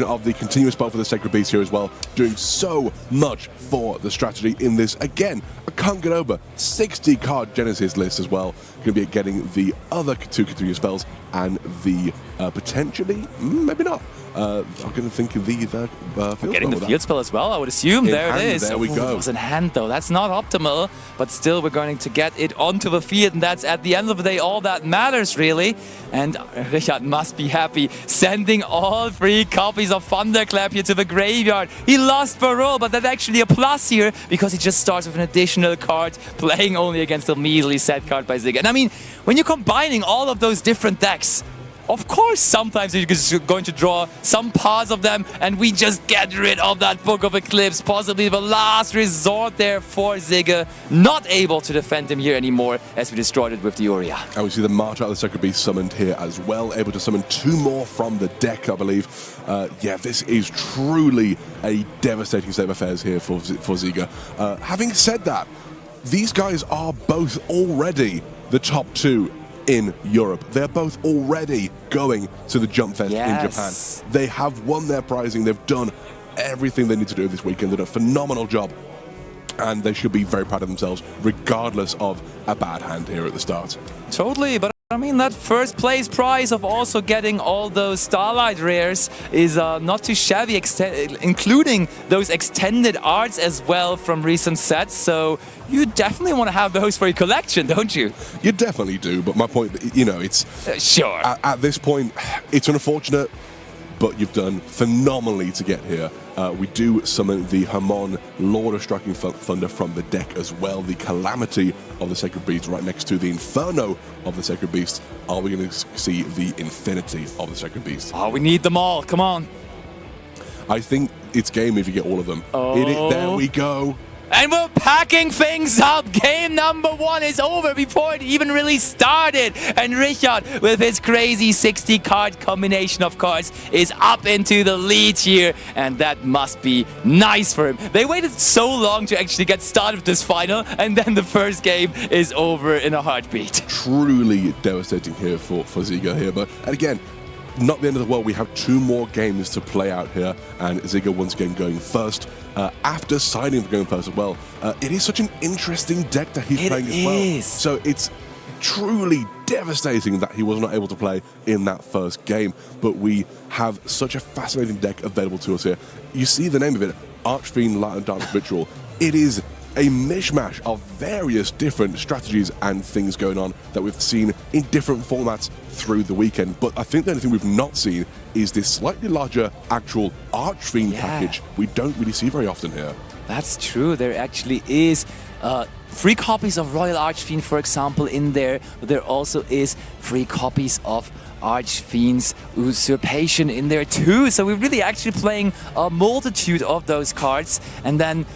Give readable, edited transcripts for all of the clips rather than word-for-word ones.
of the continuous spell for the Sacred Beast here as well, doing so much for the strategy in this. Again, I can't get over 60 card Genesis list as well. Going to be getting the other two continuous spells and the potentially, maybe not. I'm going to think of the field getting the field spell as well, I would assume. There it is. There we go. It was in hand though. That's not optimal, but still we're going to get it onto the field, and that's at the end of the day all that matters really. And Richard must be happy, sending all 3 copies of Thunderclap here to the graveyard. He lost the roll, but that's actually a plus here because he just starts with an additional card, playing only against a measly set card by Sigge. And I mean, when you're combining all of those different decks, of course, sometimes you're just going to draw some parts of them, and we just get rid of that Book of Eclipse, possibly the last resort there for Sigge. Not able to defend him here anymore, as we destroyed it with the Uria. And we see the March out of the Sacred Beast summoned here as well, able to summon 2 more from the deck, I believe. Yeah, this is truly a devastating state of affairs here for Sigge. Having said that, these guys are both already the top 2 in Europe. They're both already going to the Jump Fest in Japan. They have won their prizing. They've done everything they need to do this weekend. They did a phenomenal job, and they should be very proud of themselves, regardless of a bad hand here at the start. Totally, but I mean, that first place prize of also getting all those Starlight rares is not too shabby, including those extended arts as well from recent sets. So you definitely want to have those for your collection, don't you? You definitely do, but my point, you know, it's... Sure. At this point, it's unfortunate, but you've done phenomenally to get here. We do summon the Hamon, Lord of Striking Thunder from the deck as well. The Calamity of the Sacred Beast right next to the Inferno of the Sacred Beast. Are we going to see the Infinity of the Sacred Beast? Oh, we need them all. Come on. I think it's game if you get all of them. Oh. There we go. And we're packing things up. Game number 1 is over before it even really started. And Richard, with his crazy 60 card combination of cards, is up into the lead here. And that must be nice for him. They waited so long to actually get started with this final, and then the first game is over in a heartbeat. Truly devastating here for Sigge here. But, and again, not the end of the world. We have 2 more games to play out here, and Sigge once again going first. After signing for going first as well, it is such an interesting deck that he's playing as well. So it's truly devastating that he was not able to play in that first game. But we have such a fascinating deck available to us here. You see the name of it, Archfiend LADR Ritual. It is a mishmash of various different strategies and things going on that we've seen in different formats through the weekend. But I think the only thing we've not seen is this slightly larger actual Archfiend package we don't really see very often here. That's true. There actually is 3 copies of Royal Archfiend, for example, in there. But there also is 3 copies of Archfiend's Usurpation in there too. So we're really actually playing a multitude of those cards. And then,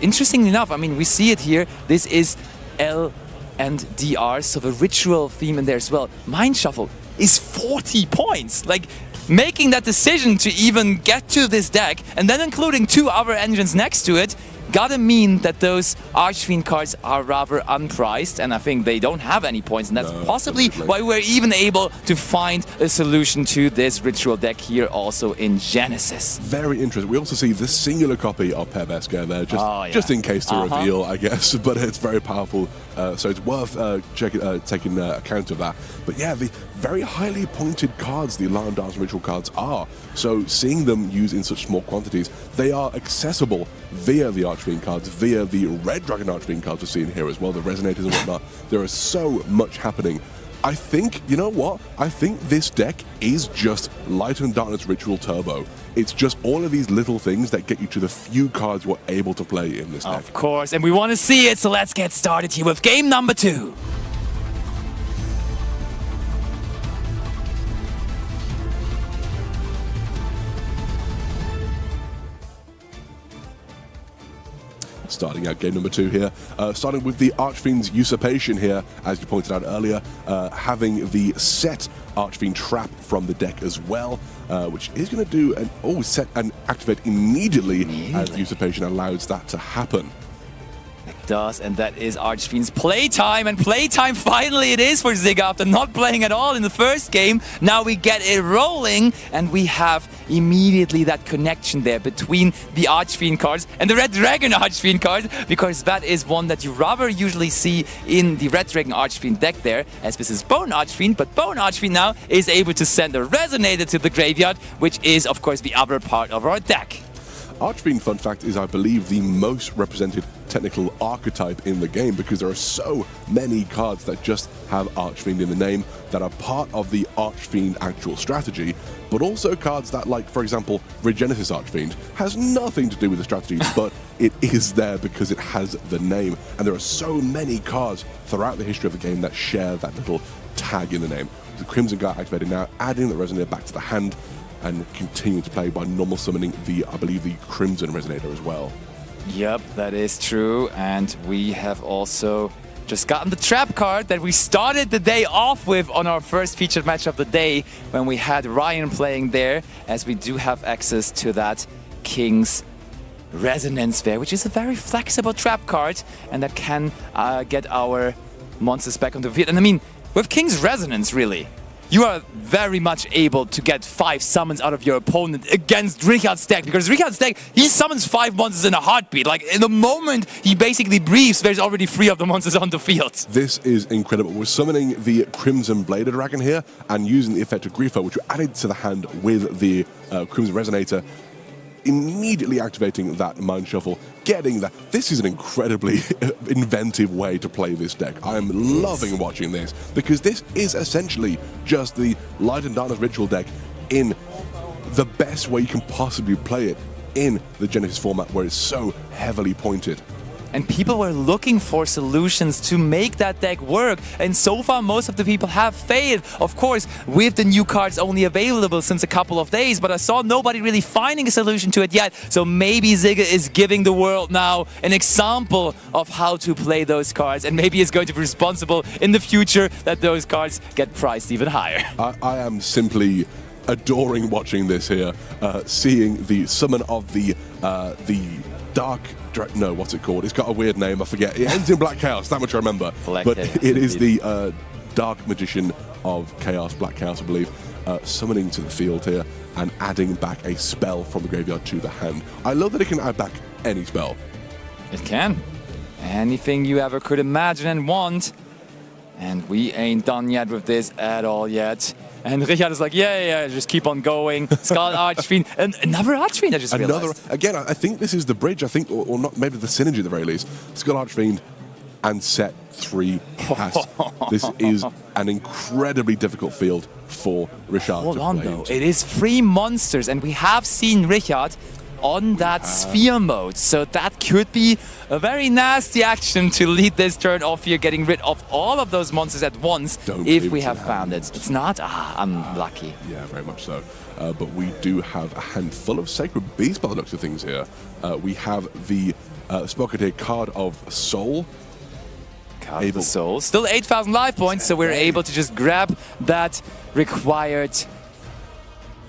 interestingly enough, I mean, we see it here. This is L and DR, so the ritual theme in there as well. Mind Shuffle is 40 points. Like, making that decision to even get to this deck, and then including 2 other engines next to it, gotta mean that those Archfiend cards are rather unpriced, and I think they don't have any points, and that's possibly why we're even able to find a solution to this ritual deck here also in Genesis. Very interesting. We also see this singular copy of Perbesca there, just in case to reveal, I guess, but it's very powerful, so it's worth taking account of that. But yeah, the very highly pointed cards the LADR Ritual cards are, so seeing them used in such small quantities, they are accessible via the Archfiend cards, via the Red Dragon Archfiend cards we're seeing here as well, the Resonators and whatnot. There is so much happening. I think, you know what? I think this deck is just Light and Darkness Ritual Turbo. It's just all of these little things that get you to the few cards you're able to play in this deck. Of course, and we want to see it, so let's get started here with game number 2. Starting out game number 2 here, starting with the Archfiend's Usurpation here, as you pointed out earlier, having the set Archfiend Trap from the deck as well, which is going to do set and activate immediately as Usurpation allows that to happen. does, and that is Archfiend's playtime. And playtime finally it is for Sigge after not playing at all in the first game. Now we get it rolling, and we have immediately that connection there between the Archfiend cards and the Red Dragon Archfiend cards, because that is one that you rather usually see in the Red Dragon Archfiend deck there, as this is Bone Archfiend, but Bone Archfiend now is able to send a Resonator to the graveyard, which is of course the other part of our deck. Archfiend, fun fact, is I believe the most represented technical archetype in the game, because there are so many cards that just have Archfiend in the name that are part of the Archfiend actual strategy, but also cards that, like, for example, Regenesis Archfiend has nothing to do with the strategy, but it is there because it has the name. And there are so many cards throughout the history of the game that share that little tag in the name. The Crimson Guard activated now, adding the Resonator back to the hand, and continuing to play by normal summoning the, I believe, the Crimson Resonator as well. Yep, that is true. And we have also just gotten the trap card that we started the day off with on our first featured match of the day when we had Ryan playing there, as we do have access to that King's Resonance there, which is a very flexible trap card, and that can get our monsters back on the field. And I mean, with King's Resonance, really, you are very much able to get 5 summons out of your opponent against Richard's deck, because Richard's deck, he summons 5 monsters in a heartbeat. Like, in the moment he basically breathes, there's already 3 of the monsters on the field. This is incredible. We're summoning the Crimson Blader Dragon here and using the effect of Grifo, which we added to the hand with the Crimson Resonator, immediately activating that Mind Shuffle, getting that. This is an incredibly inventive way to play this deck. I am loving watching this, because this is essentially just the Light and Darkness Ritual deck in the best way you can possibly play it in the Genesis format, where it's so heavily pointed. And people were looking for solutions to make that deck work. And so far, most of the people have failed. Of course, with the new cards only available since a couple of days. But I saw nobody really finding a solution to it yet. So maybe Sigge is giving the world now an example of how to play those cards. And maybe it's going to be responsible in the future that those cards get priced even higher. I am simply adoring watching this here. Seeing the summon of the Dark... No, what's it called? It's got a weird name, I forget. It ends in Black Chaos, that much I remember. Black but Chaos, it is the Dark Magician of Chaos, Black Chaos, I believe, summoning to the field here and adding back a spell from the graveyard to the hand. I love that it can add back any spell. It can. Anything you ever could imagine and want. And we ain't done yet with this at all yet. And Richard is like, yeah, just keep on going. Scarlet Archfiend, and another Archfiend, I just realized. Again, I think this is the bridge, I think, or not, maybe the synergy at the very least. Scarlet Archfiend and set 3 pass. This is an incredibly difficult field for Richard Hold to on, play though. into. It is 3 monsters, and we have seen Richard on that sphere mode. So that could be a very nasty action to lead this turn off here, getting rid of all of those monsters at once if we have found it. It's not? Unlucky. Yeah, very much so. But we do have a handful of Sacred Beasts by the looks of things here. We have the Spellcard Card of Soul. Card of the Soul. Still 8,000 life points, so we're able to just grab that required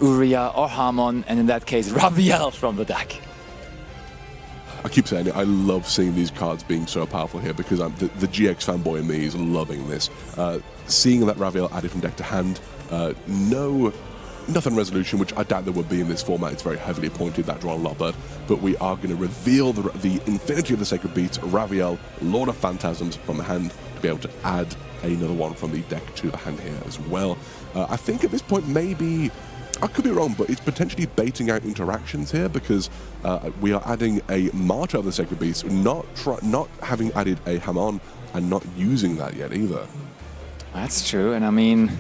Uriah or Hamon, and in that case, Raviel from the deck. I keep saying it, I love seeing these cards being so powerful here, because the GX fanboy in me is loving this. Seeing that Raviel added from deck to hand, nothing resolution, which I doubt there would be in this format. It's very heavily pointed, that draw on Lockbird, but we are going to reveal the infinity of the Sacred Beasts, Raviel, Lord of Phantasms from the hand, to be able to add another one from the deck to the hand here as well. I think at this point, maybe... I could be wrong, but it's potentially baiting out interactions here, because we are adding a Martyr of the Sacred Beast, not having added a Hamon and not using that yet either. That's true, and I mean,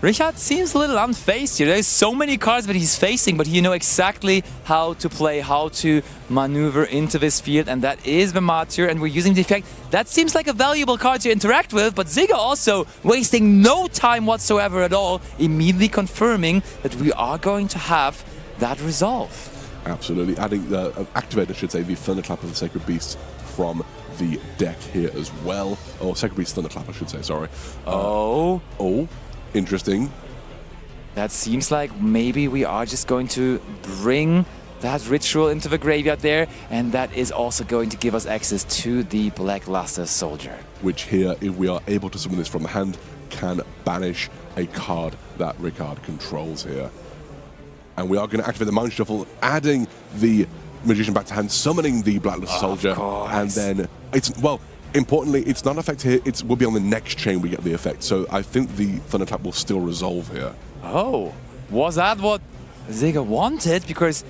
Richard seems a little unfazed here. There's so many cards that he's facing, but he knows exactly how to play, how to maneuver into this field, and that is the Martyr, and we're using the effect. That seems like a valuable card to interact with, but Sigge also wasting no time whatsoever at all, immediately confirming that we are going to have that resolve. Absolutely. Adding the activator, I should say, the Thunderclap of the Sacred Beasts from the deck here as well. Or Sacred Beast Thunderclap, I should say, sorry. Oh, interesting. That seems like maybe we are just going to bring that ritual into the graveyard there, and that is also going to give us access to the Blackluster Soldier. Which here, if we are able to summon this from the hand, can banish a card that Ricard controls here. And we are going to activate the Mind Shuffle, adding the Magician back to hand, summoning the Blackluster Soldier, and then it's, well, importantly, it's not an effect here, it will be on the next chain we get the effect. So I think the Thunderclap will still resolve here. Oh, was that what Sigge wanted? Because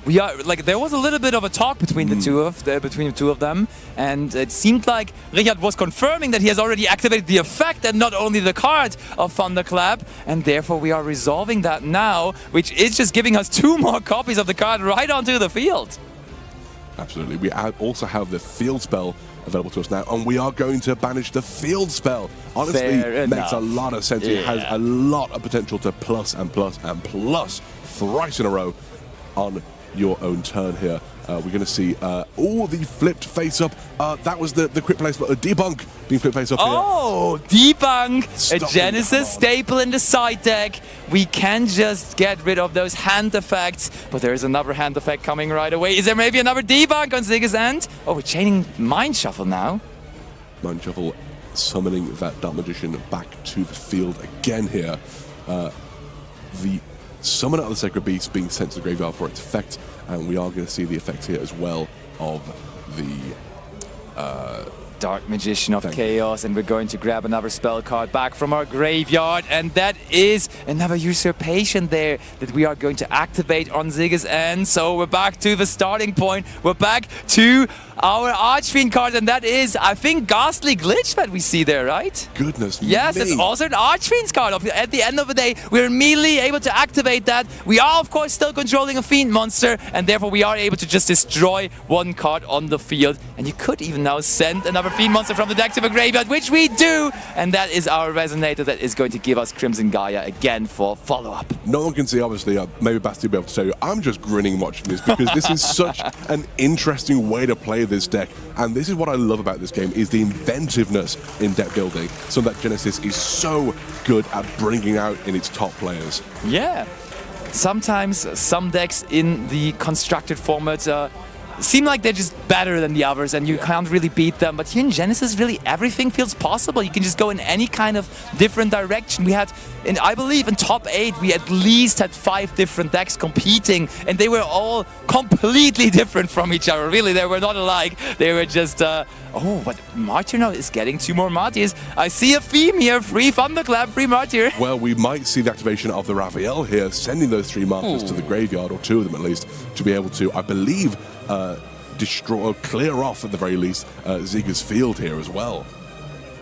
we are like, there was a little bit of a talk between the two of them, and it seemed like Richard was confirming that he has already activated the effect and not only the card of Thunderclap, and therefore we are resolving that now, which is just giving us 2 more copies of the card right onto the field. Absolutely. We also have the field spell available to us now, and we are going to banish the field spell. Honestly, makes a lot of sense. It has a lot of potential to plus and plus and plus thrice in a row on your own turn here. We're going to see all the flipped face up. That was the quick place, but a debunk being flipped face up here. Oh, debunk! A Genesis staple in the side deck. We can just get rid of those hand effects, but there is another hand effect coming right away. Is there maybe another debunk on Sigge's end? Oh, we're chaining Mind Shuffle now. Mind Shuffle summoning that Dark Magician back to the field again here. The Summoner of the Sacred Beast being sent to the graveyard for its effect, and we are going to see the effect here as well of the Dark Magician of Chaos, and we're going to grab another spell card back from our graveyard, and that is another Usurpation there that we are going to activate on Sigge's end. So we're back to the starting point. We're back to our Archfiend card, and that is, I think, Ghastly Glitch that we see there, right? Goodness yes, me. it's also an Archfiend's card. At the end of the day, we're immediately able to activate that. We are, of course, still controlling a Fiend monster, and therefore we are able to just destroy 1 card on the field. And you could even now send another Fiend monster from the deck to the graveyard, which we do, and that is our Resonator that is going to give us Crimson Gaia again for follow-up. No one can see, obviously, maybe Basti will be able to tell you, I'm just grinning watching this because this is such an interesting way to play this deck, and this is what I love about this game, is the inventiveness in deck building, so that Genesis is so good at bringing out in its top players. Yeah, sometimes some decks in the constructed format seem like they're just better than the others and you can't really beat them, but here in Genesis really everything feels possible. You can just go in any kind of different direction. We had, I believe in top 8 we at least had 5 different decks competing, and they were all completely different from each other. Really, they were not alike. They were just oh, but Martyr now is getting 2 more Martyrs. I see a theme here, free Thunderclap, free Martyr. Well, we might see the activation of the Raphael here, sending those 3 Martyrs to the graveyard, or 2 of them at least, to be able to, I believe, destroy or clear off at the very least Sigge's field here as well.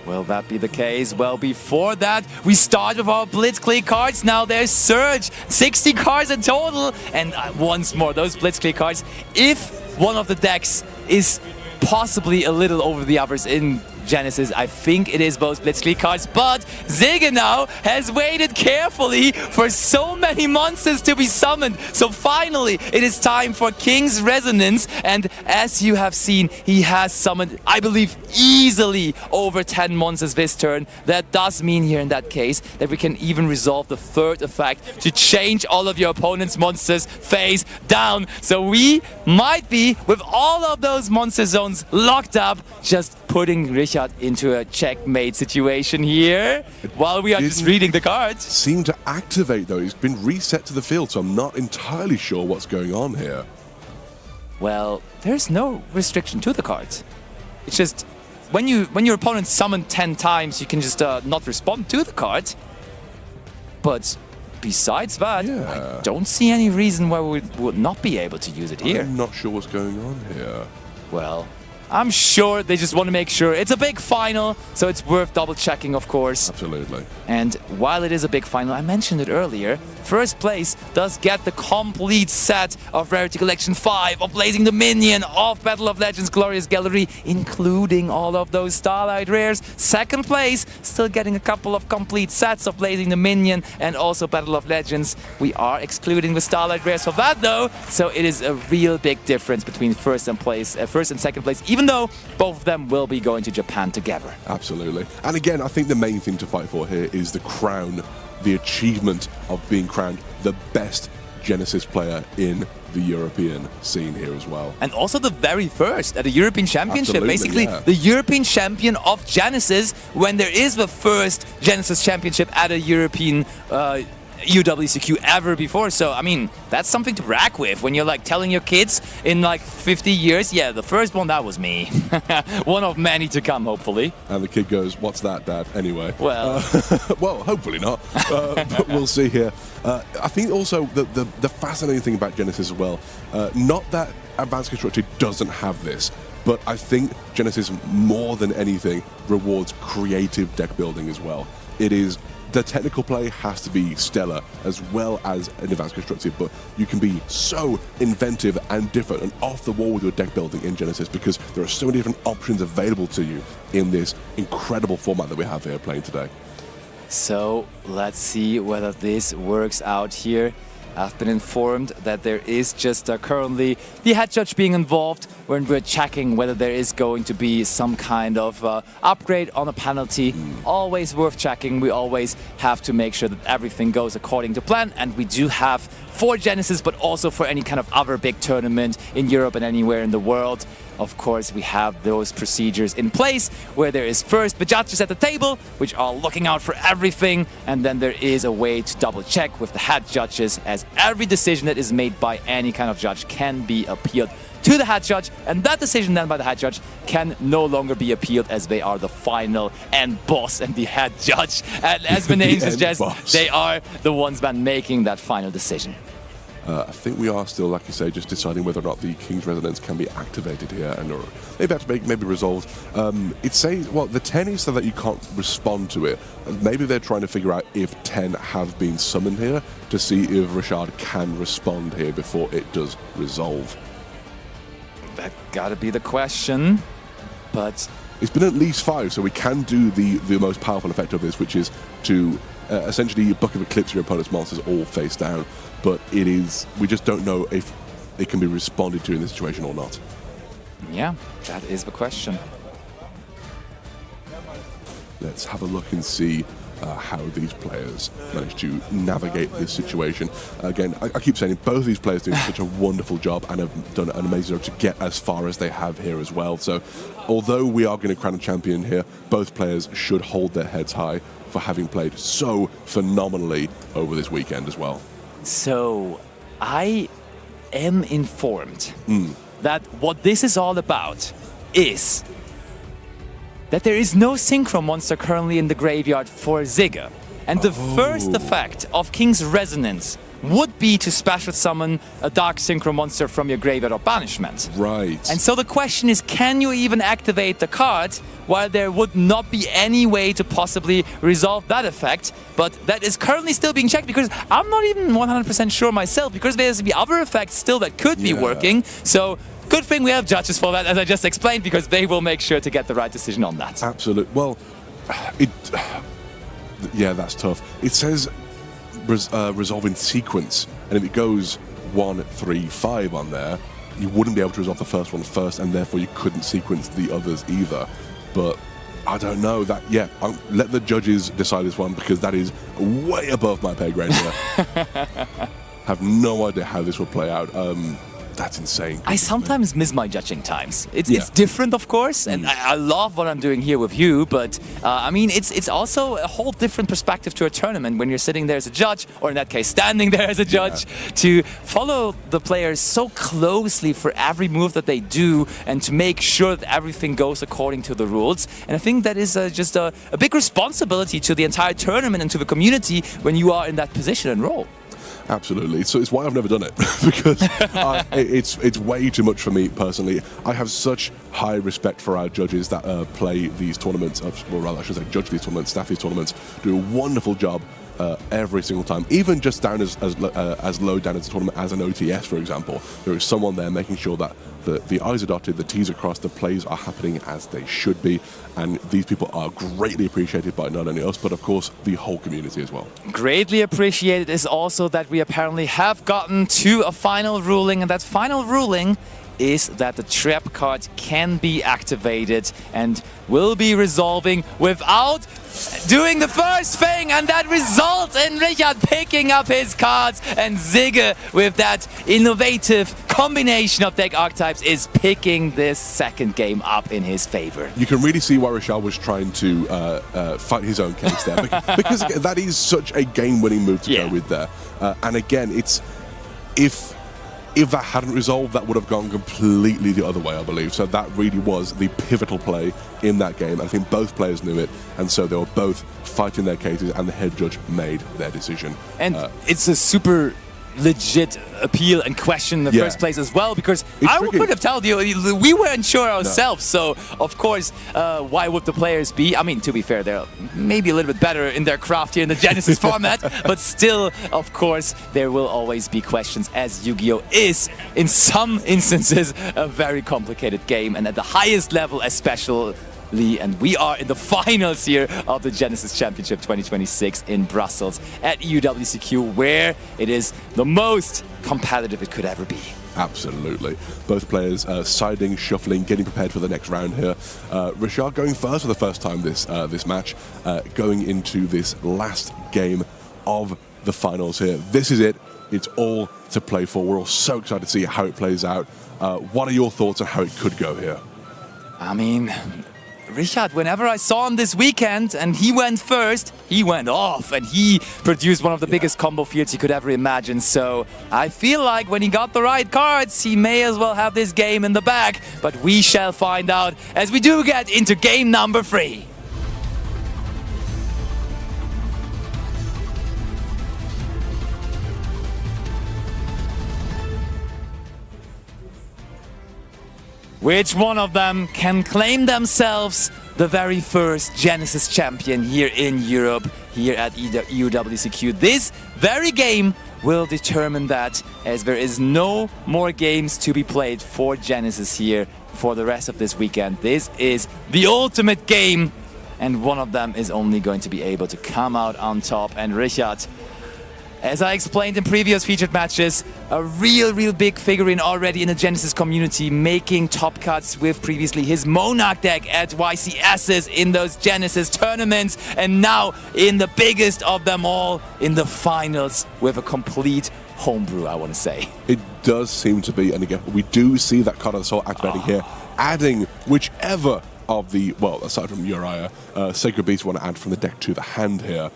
Will that be the case? Well, before that, we start with our Blitzclique cards. Now there's Surge, 60 cards in total, and once more, those Blitzclique cards, if one of the decks is possibly a little over the others in Genesis, I think it is both Blitzclique cards, but Sigge now has waited carefully for so many monsters to be summoned. So finally, it is time for King's Resonance, and as you have seen, he has summoned, I believe, easily over 10 monsters this turn. That does mean here in that case that we can even resolve the 3rd effect to change all of your opponent's monsters face down. So we might be, with all of those monster zones locked up, just putting Richard into a checkmate situation here while we are just reading the cards. Seem to activate though. He's been reset to the field, so I'm not entirely sure what's going on here. Well, there's no restriction to the cards. It's just when your opponent summoned 10 times, you can just not respond to the card. But besides that, I don't see any reason why we would not be able to use it here. I'm not sure what's going on here. Well, I'm sure they just want to make sure. It's a big final, so it's worth double checking, of course. Absolutely. And while it is a big final, I mentioned it earlier, first place does get the complete set of Rarity Collection 5, of Blazing Dominion, of Battle of Legends Glorious Gallery, including all of those Starlight Rares. Second place, still getting a couple of complete sets of Blazing Dominion and also Battle of Legends. We are excluding the Starlight Rares for that though, so it is a real big difference between first and second place, even though both of them will be going to Japan together. Absolutely. And again, I think the main thing to fight for here is the crown, the achievement of being crowned the best Genesis player in the European scene here as well. And also the very first at the European Championship. Absolutely, Basically, yeah. the European champion of Genesis when there is the first Genesis Championship at a European EUWCQ ever before. So, I mean, that's something to brag with when you're like telling your kids in like 50 years, yeah, the first one, that was me. One of many to come, hopefully. And the kid goes, "What's that, Dad?" Anyway. Well, well, hopefully not. But we'll see here. I think also the fascinating thing about Genesis as well, not that Advanced Constructed doesn't have this, but I think Genesis, more than anything, rewards creative deck building as well. It is, the technical play has to be stellar as well as an Advanced Constructed, but you can be so inventive and different and off the wall with your deck building in Genesis because there are so many different options available to you in this incredible format that we have here playing today. So let's see whether this works out here. I've been informed that there is just currently the head judge being involved when we're checking whether there is going to be some kind of upgrade on a penalty. Always worth checking. We always have to make sure that everything goes according to plan, and we do have for Genesis, but also for any kind of other big tournament in Europe and anywhere in the world. Of course, we have those procedures in place where there is first the judges at the table, which are looking out for everything, and then there is a way to double check with the head judges, as every decision that is made by any kind of judge can be appealed to the head judge, and that decision then by the head judge can no longer be appealed, as they are the final end boss and the head judge. And as the name suggests, they are the ones that making that final decision. I think we are still, like you say, just deciding whether or not the King's Resonance can be activated here, and or maybe have to maybe resolved. It says, well, the 10 is so that you can't respond to it. Maybe they're trying to figure out if 10 have been summoned here to see if Rashad can respond here before it does resolve. That gotta be the question, but it's been at least 5, so we can do the most powerful effect of this, which is to essentially Bucket of Eclipse your opponent's monsters all face down. But it is, we just don't know if it can be responded to in this situation or not. Yeah, that is the question. Let's have a look and see how these players manage to navigate this situation. Again, I keep saying both these players do such a wonderful job and have done an amazing job to get as far as they have here as well. So although we are going to crown a champion here, both players should hold their heads high for having played so phenomenally over this weekend as well. So I am informed that what this is all about is that there is no Synchro monster currently in the graveyard for Sigge. And the first effect of King's Resonance would be to special summon a Dark Synchro monster from your graveyard or banishment. Right. And so the question is, can you even activate the card while there would not be any way to possibly resolve that effect? But that is currently still being checked because I'm not even 100% sure myself, because there's the other effects still that could be working. So good thing we have judges for that, as I just explained, because they will make sure to get the right decision on that. Absolutely. Well, yeah, that's tough. It says resolve in sequence, and if it goes 1, 3, 5 on there, you wouldn't be able to resolve the first one first, and therefore you couldn't sequence the others either. But I don't know that. Yeah, let the judges decide this one, because that is way above my pay grade here. Have no idea how this will play out. That's insane. I sometimes miss my judging times. It's different, of course, and I love what I'm doing here with you, but I mean, it's also a whole different perspective to a tournament when you're sitting there as a judge, or in that case, standing there as a judge, to follow the players so closely for every move that they do, and to make sure that everything goes according to the rules. And I think that is just a big responsibility to the entire tournament and to the community when you are in that position and role. Absolutely. So it's why I've never done it, because it's way too much for me personally. I have such high respect for our judges that play these tournaments, or rather I should say judge these tournaments, staff these tournaments, do a wonderful job every single time, even just down as low down as a tournament as an OTS, for example. There is someone there making sure that the I's are dotted, the T's are crossed, the plays are happening as they should be, and these people are greatly appreciated by not only us, but of course the whole community as well. Greatly appreciated is also that we apparently have gotten to a final ruling, and that final ruling is that the trap card can be activated and will be resolving without doing the first thing, and that results in Richard picking up his cards, and Sigge, with that innovative combination of deck archetypes, is picking this second game up in his favor. You can really see why Richard was trying to fight his own case there, because that is such a game-winning move to go with there. And again, it's if that hadn't resolved, that would have gone completely the other way, I believe. So that really was the pivotal play in that game. I think both players knew it, and so they were both fighting their cases, and the head judge made their decision. And it's a super legit appeal and question in the first place as well, because I could have told you we weren't sure ourselves. So of course, why would the players be? I mean, to be fair, they're maybe a little bit better in their craft here in the Genesis format, but still, of course, there will always be questions, as Yu-Gi-Oh is in some instances a very complicated game, and at the highest level especially. And we are in the finals here of the Genesis Championship 2026 in Brussels at EUWCQ, where it is the most competitive it could ever be. Absolutely. Both players siding, shuffling, getting prepared for the next round here. Richard going first for the first time this match, going into this last game of the finals here. This is it. It's all to play for. We're all so excited to see how it plays out. What are your thoughts on how it could go here? I mean, Richard, whenever I saw him this weekend and he went first, he went off and he produced one of the biggest combo fields you could ever imagine. So I feel like when he got the right cards, he may as well have this game in the bag. But we shall find out as we do get into game number 3. Which one of them can claim themselves the very first Genesis champion here in Europe, here at EUWCQ? This very game will determine that, as there is no more games to be played for Genesis here for the rest of this weekend. This is the ultimate game, and one of them is only going to be able to come out on top. And Richard, as I explained in previous featured matches, a real big figurine already in the Genesis community, making top cuts with previously his Monarch deck at YCSs in those Genesis tournaments, and now in the biggest of them all, in the finals with a complete homebrew, I want to say. It does seem to be, and again, we do see that card of the soul activating here, adding whichever of the, well, aside from Uriah, Sacred Beast want to add from the deck to the hand here.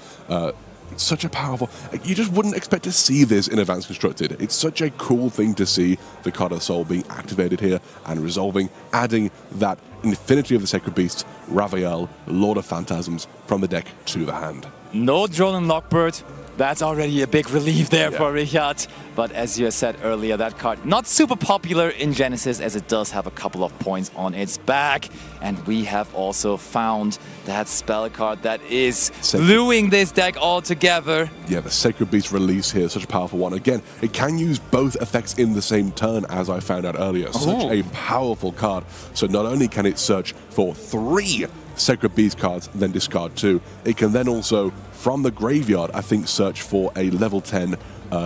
It's such a powerful... You just wouldn't expect to see this in Advanced Constructed. It's such a cool thing to see the Card of the Soul being activated here and resolving, adding that Infinity of the Sacred Beasts, Raviel, Lord of Phantasms from the deck to the hand. No Drone and Lockbird. That's already a big relief there for Richard. But as you said earlier, that card not super popular in Genesis, as it does have a couple of points on its back. And we have also found that spell card that is gluing this deck all together. Yeah, the Sacred Beast release here, such a powerful one. Again, it can use both effects in the same turn, as I found out earlier. Such a powerful card. So not only can it search for 3 Sacred Beast cards, then discard 2, it can then also, from the graveyard, I think, search for a level 10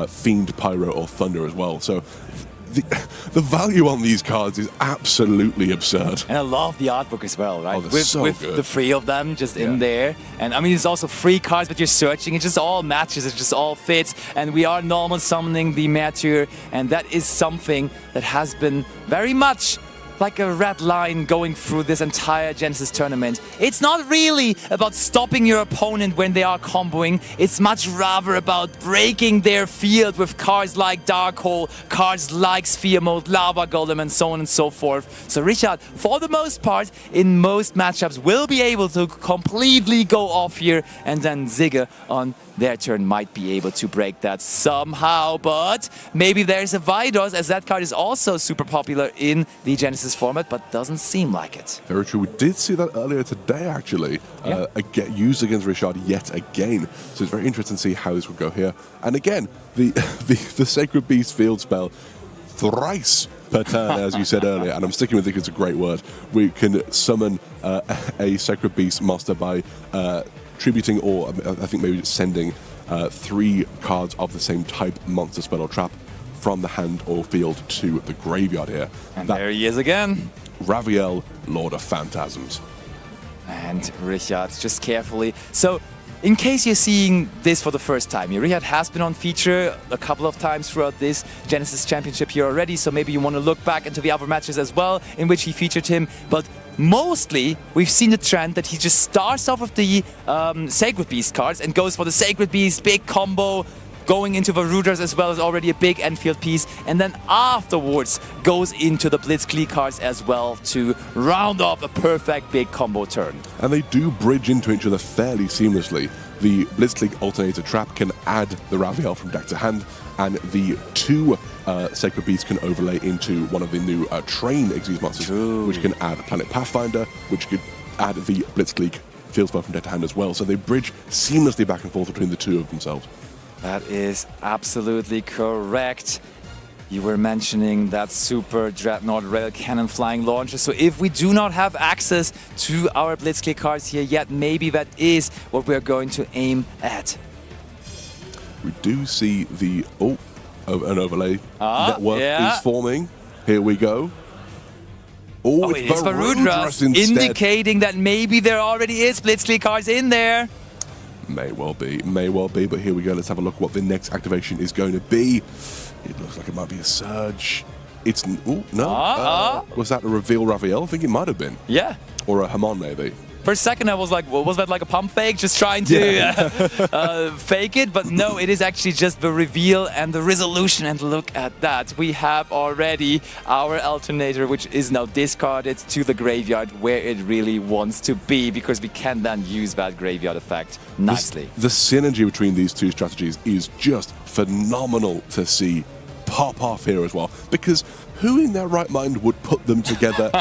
Fiend, Pyro, or Thunder as well. So the value on these cards is absolutely absurd. And I love the artwork as well, right? Oh, with good. The 3 of them just in there. And I mean, it's also 3 cards, but you're searching. It just all matches. It just all fits. And we are normal summoning the Martyr. And that is something that has been very much like a red line going through this entire Genesis tournament. It's not really about stopping your opponent when they are comboing. It's much rather about breaking their field with cards like Dark Hole, cards like Sphere Mode, Lava Golem, and so on and so forth. So Richard, for the most part, in most matchups, will be able to completely go off here, and then Sigge on their turn might be able to break that somehow, but maybe there's a Vidos, as that card is also super popular in the Genesis format, but doesn't seem like it. Very true. We did see that earlier today, actually, used against Richard yet again. So it's very interesting to see how this would go here. And again, the Sacred Beast field spell, thrice per turn, as you said earlier, and I'm sticking with it because it's a great word. We can summon a Sacred Beast monster by tributing, or I think maybe just sending 3 cards of the same type, monster, spell, or trap from the hand or field to the graveyard here. And there he is again. Raviel, Lord of Phantasms. And Richard, just carefully. So, in case you're seeing this for the first time, Richard has been on feature a couple of times throughout this Genesis Championship here already, so maybe you want to look back into the other matches as well in which he featured him. But mostly, we've seen the trend that he just starts off with the Sacred Beast cards and goes for the Sacred Beast, big combo, going into the Rooters as well as already a big Enfield piece, and then afterwards goes into the Blitzclique cards as well to round off a perfect big combo turn. And they do bridge into each other fairly seamlessly. The Blitzclique Alternator Trap can add the Raviel from deck to hand, and the two Sacred Beasts can overlay into one of the new Train Exuse monsters, which can add Planet Pathfinder, which could add the Blitzclique Field Spell from deck to hand as well. So they bridge seamlessly back and forth between the two of themselves. That is absolutely correct. You were mentioning that Super Dreadnought Rail Cannon Flying Launcher. So if we do not have access to our Blitzclique cards here yet, maybe that is what we're going to aim at. We do see the an overlay network is forming. Here we go. Oh, it is Varudras, indicating that maybe there already is Blitzclique cards in there. May well be, but here we go. Let's have a look what the next activation is going to be. It looks like it might be a Surge. It's, was that a Reveal Raviel? I think it might have been. Yeah. Or a Hamon, maybe. For a second I was like, well, was that like a pump fake? Just trying to fake it? But no, it is actually just the reveal and the resolution. And look at that. We have already our alternator, which is now discarded to the graveyard where it really wants to be, because we can then use that graveyard effect nicely. The synergy between these two strategies is just phenomenal to see pop off here as well, because who in their right mind would put them together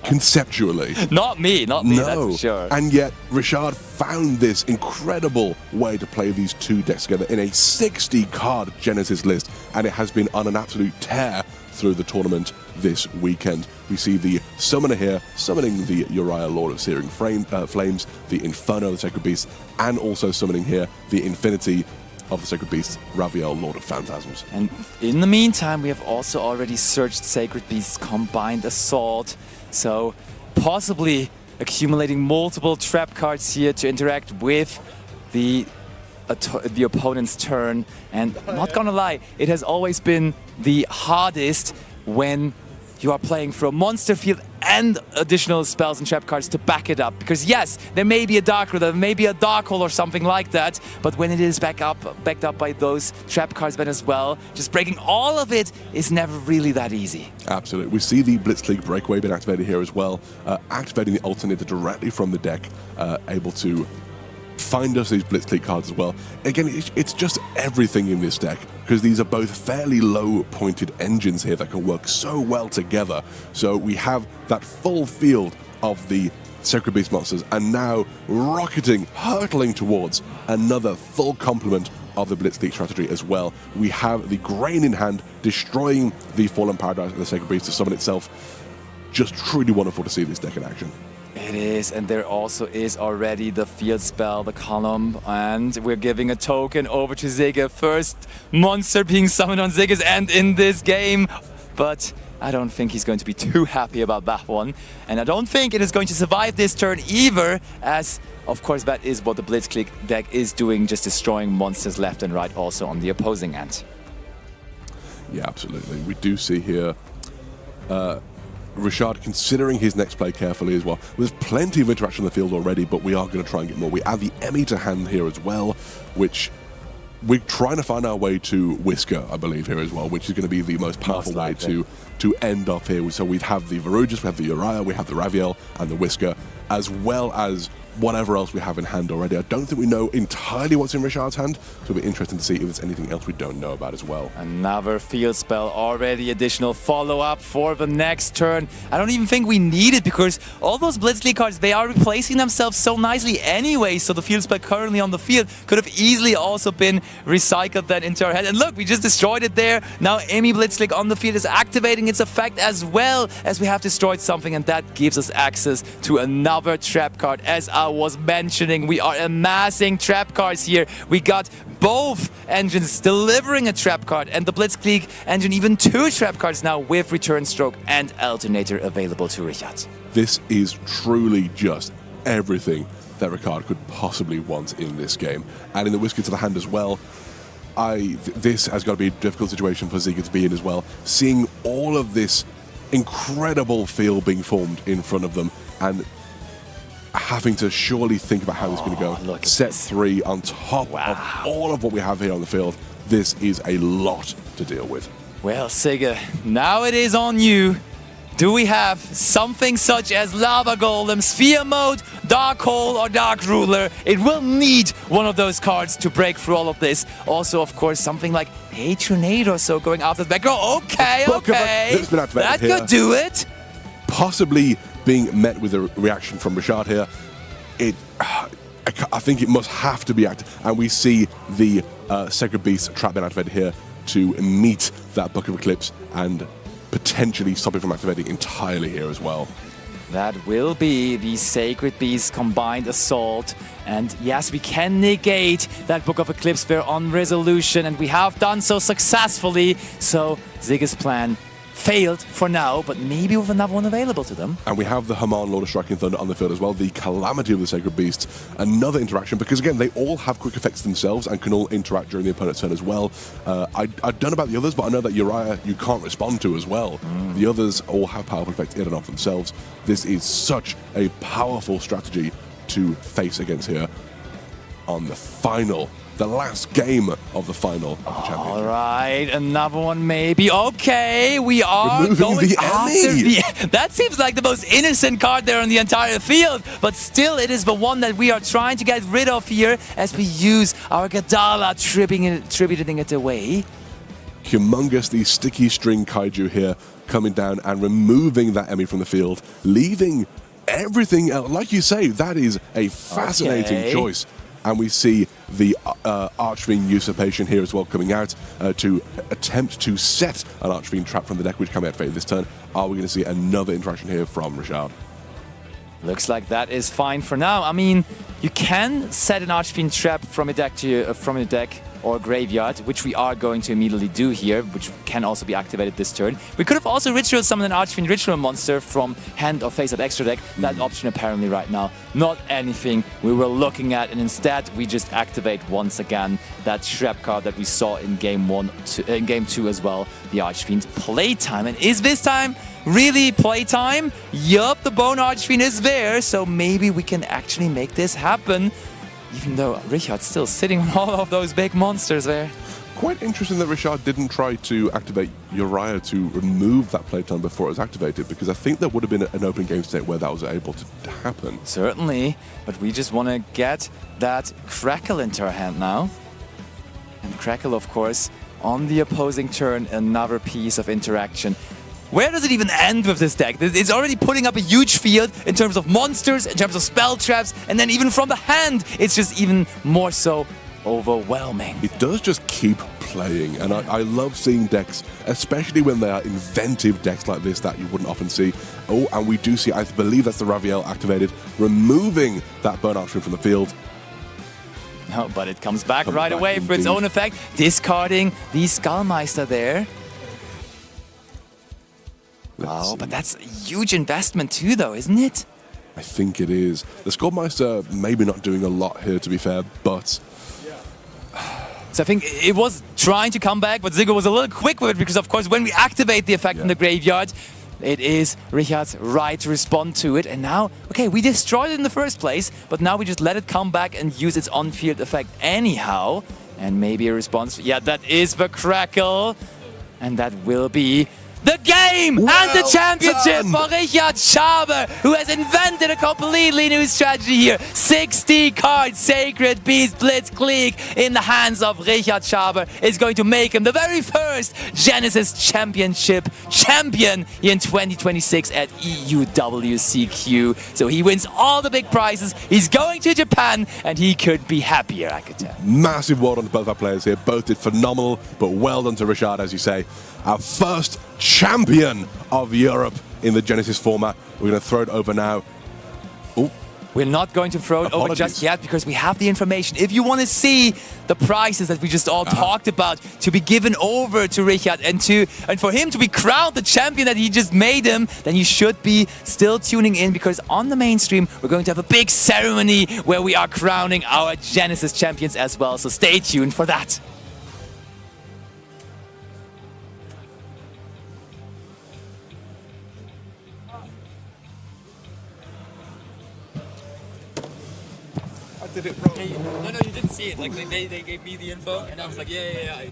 conceptually? Not me, no. That's for sure. And yet Richard found this incredible way to play these two decks together in a 60-card Genesis list, and it has been on an absolute tear through the tournament this weekend. We see the Summoner here, summoning the Uriah, Lord of Searing Flames, the Inferno, the Sacred Beast, and also summoning here the Infinity of the Sacred Beast, Raviel, Lord of Phantasms. And in the meantime, we have also already searched Sacred Beast's Combined Assault, so possibly accumulating multiple trap cards here to interact with the opponent's turn. And not gonna lie, it has always been the hardest when you are playing for a monster field and additional spells and trap cards to back it up. Because yes, there may be a Dark Root, there may be a Dark Hole or something like that, but when it is backed up by those trap cards then as well, just breaking all of it is never really that easy. Absolutely. We see the Blitzclique Breakaway being activated here as well, activating the alternator directly from the deck, able to find us these Blitzclique cards as well. Again, it's just everything in this deck, because these are both fairly low-pointed engines here that can work so well together. So we have that full field of the Sacred Beast monsters, and now hurtling towards another full complement of the Blitzclique strategy as well. We have the Grain in hand, destroying the Fallen Paradise of the Sacred Beast to summon itself. Just truly wonderful to see this deck in action. It is, and there also is already the field spell, the column, and we're giving a token over to Sigge. First monster being summoned on Sigge's end in this game, but I don't think he's going to be too happy about that one. And I don't think it is going to survive this turn either, as of course that is what the Blitzclique deck is doing, just destroying monsters left and right also on the opposing end. Yeah, absolutely. We do see here Richard considering his next play carefully as well. There's plenty of interaction on the field already, but we are going to try and get more. We add the Emmy to hand here as well, which we're trying to find our way to Whisker, I believe, here as well, which is going to be the most powerful way to end up here. So we have the Varudras, we have the Uriah, we have the Raviel, and the Whisker, as well as whatever else we have in hand already. I don't think we know entirely what's in Richard's hand, so it'll be interesting to see if there's anything else we don't know about as well. Another field spell already, additional follow-up for the next turn. I don't even think we need it, because all those Blitzclique cards, they are replacing themselves so nicely anyway, so the field spell currently on the field could have easily also been recycled then into our hand. And look, we just destroyed it there. Now Amy Blitzclique on the field is activating its effect as well, as we have destroyed something, and that gives us access to another trap card as I was mentioning. We are amassing trap cards here. We got both engines delivering a trap card, and the Blitzclique engine even 2 trap cards now with return stroke and alternator available to Richard. This is truly just everything that Ricard could possibly want in this game. And in the whisker to the hand as well, this has got to be a difficult situation for Sigge to be in as well. Seeing all of this incredible field being formed in front of them and having to surely think about how this is going to go. Look, Set 3 on top of all of what we have here on the field. This is a lot to deal with. Well, Sigge, now it is on you. Do we have something such as Lava Golem, Sphere Mode, Dark Hole, or Dark Ruler? It will need one of those cards to break through all of this. Also, of course, something like Patronade or so going after the back row. Okay, that could do it. Possibly being met with a reaction from Richard here. I think it must have to be active. And we see the Sacred Beast trap being activated here to meet that Book of Eclipse and potentially stop it from activating entirely here as well. That will be the Sacred Beast combined assault. And yes, we can negate that Book of Eclipse there on resolution, and we have done so successfully. So Sigge's plan failed for now, but maybe with another one available to them. And we have the Haman, Lord of Striking Thunder on the field as well, the Calamity of the Sacred Beast, another interaction, because again, they all have quick effects themselves and can all interact during the opponent's turn as well. I don't know about the others, but I know that Uriah you can't respond to as well. The others all have powerful effects in and of themselves. This is such a powerful strategy to face against here on the last game of the final of the championship. All right, another one maybe. Okay, we are removing going the after that seems like the most innocent card there on the entire field, but still it is the one that we are trying to get rid of here as we use our Gadala tributing it away. Humongous, the sticky string kaiju here coming down and removing that Emmy from the field, leaving everything else. Like you say, that is a fascinating choice. And we see the Archfiend Usurpation here as well coming out to attempt to set an Archfiend trap from the deck, which can be activated this turn. Are we going to see another interaction here from Richard? Looks like that is fine for now. I mean, you can set an Archfiend trap from a deck or graveyard, which we are going to immediately do here, which can also be activated this turn. We could have also Ritual summoned an Archfiend Ritual monster from hand or face-up extra deck. That option apparently right now not anything we were looking at, and instead we just activate once again that trap card that we saw in game 2 as well, the Archfiend Playtime. And is this time really playtime? Yup, the Bone Archfiend is there, so maybe we can actually make this happen. Even though Richard's still sitting on all of those big monsters there. Quite interesting that Richard didn't try to activate Uriah to remove that playtime before it was activated, because I think there would have been an open game state where that was able to happen. Certainly, but we just want to get that Crackle into our hand now. And Crackle, of course, on the opposing turn, another piece of interaction. Where does it even end with this deck? It's already putting up a huge field in terms of monsters, in terms of spell traps, and then even from the hand, it's just even more so overwhelming. It does just keep playing, and I love seeing decks, especially when they are inventive decks like this that you wouldn't often see. Oh, and we do see, I believe that's the Raviel activated, removing that Burn Archfiend from the field. No, but it comes back right away for its own effect, discarding the Skullmeister there. Wow, but that's a huge investment too, though, isn't it? I think it is. The Skullmeister maybe not doing a lot here, to be fair, but... So I think it was trying to come back, but Sigge was a little quick with it, because, of course, when we activate the effect in the graveyard, it is Richard's right to respond to it. And now, okay, we destroyed it in the first place, but now we just let it come back and use its on-field effect anyhow. And maybe a response. Yeah, that is the Crackle. And that will be the game and the championship for Richard Schaber, who has invented a completely new strategy here. 60 cards, Sacred Beast Blitzclique in the hands of Richard Schaber is going to make him the very first Genesis Championship champion in 2026 at EUWCQ. So he wins all the big prizes. He's going to Japan, and he could be happier, I could tell. Massive well done to both our players here. Both did phenomenal, but well done to Richard, as you say. Our first champion of Europe in the Genesis format. We're going to throw it over now. Oh, We're not going to throw it over Apologies. just yet because we have the information. If you want to see the prizes that we just all talked about to be given over to Richard and for him to be crowned the champion that he just made him, then you should be still tuning in, because on the main stream we're going to have a big ceremony where we are crowning our Genesis champions as well. So stay tuned for that. Did it wrong. No, you didn't see it. Like they gave me the info, and I was like, yeah.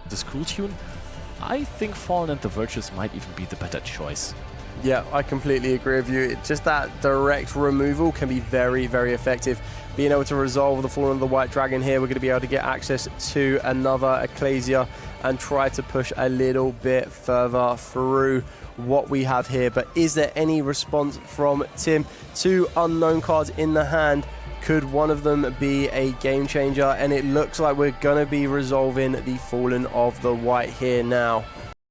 This cool tune, I think Fallen and the Virtues might even be the better choice. Yeah, I completely agree with you. Just that direct removal can be very, very effective. being able to resolve the Fallen of the White Dragon here, we're going to be able to get access to another Ecclesia and try to push a little bit further through what we have here. But is there any response from Tim? 2 unknown cards in the hand. Could one of them be a game changer? And it looks like we're going to be resolving the Fallen of the White here now.